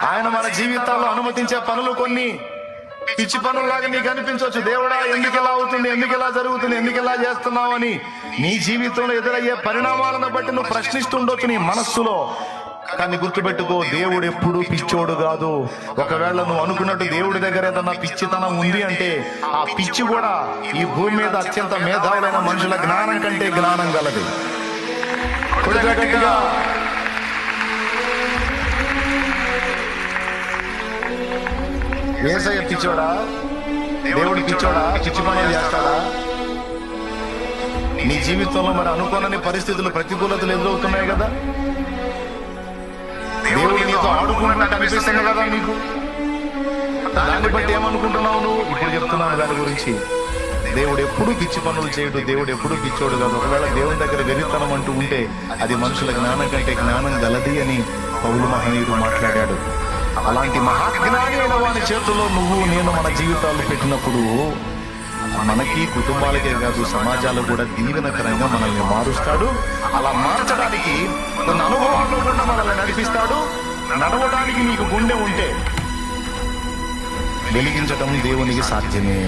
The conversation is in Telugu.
ఆయన మన జీవితాల్లో అనుమతించే పనులు కొన్ని పిచ్చి పనుల్లాగా నీకు అనిపించవచ్చు. దేవుడా ఎందుకు ఇలా అవుతుంది, ఎందుకు ఇలా జరుగుతుంది, ఎందుకు ఇలా చేస్తున్నావు అని నీ జీవితంలో ఎదురయ్యే పరిణామాలను బట్టి నువ్వు ప్రశ్నిస్తుండొచ్చు నీ మనస్సులో. కానీ గుర్తుపెట్టుకో, దేవుడు ఎప్పుడు పిచ్చోడు కాదు. ఒకవేళ నువ్వు అనుకున్నట్టు దేవుడి దగ్గర ఏదన్నా పిచ్చితనం ఉంది అంటే ఆ పిచ్చి కూడా ఈ భూమి మీద అత్యంత మేధావులైన మనుషుల జ్ఞానం కంటే జ్ఞానం గలది. యేసయ్య పిచ్చోడా? దేవుడు పిచ్చోడా? పిచ్చి పనులు చేస్తాడా? నీ జీవితంలో మరి అనుకోనని పరిస్థితులు, ప్రతికూలతలు ఎదురవుతున్నాయి కదా. దేవుడు నీతో ఆడుకుంటున్నట్టు అనిపిస్తుంది కదా నీకు. దాన్ని బట్టి ఏమనుకుంటున్నావు నువ్వు? ఇప్పుడు చెప్తున్నాను దాని గురించి. దేవుడు ఎప్పుడు పిచ్చి పనులు చేయడు, దేవుడు ఎప్పుడు పిచ్చోడు కాదు. ఒకవేళ దేవుని దగ్గర వెరితనం అంటూ ఉంటే అది మనుషుల జ్ఞానం కంటే జ్ఞానం గలది అని పౌలు మహనీయుడు మాట్లాడాడు. అలాంటి మహాజ్ఞాని అయిన వాని చేతుల్లో నువ్వు నేను మన జీవితాలు పెట్టినప్పుడు మనకి, కుటుంబాలకే కాదు సమాజాలు కూడా దీవెనకరంగా మనల్ని మారుస్తాడు. అలా మార్చడానికి తన అనుభవాల్లో కూడా మనల్ని నడిపిస్తాడు. నడవడానికి నీకు గుండె ఉంటే వెలిగించటం దేవునికి సాధ్యమే.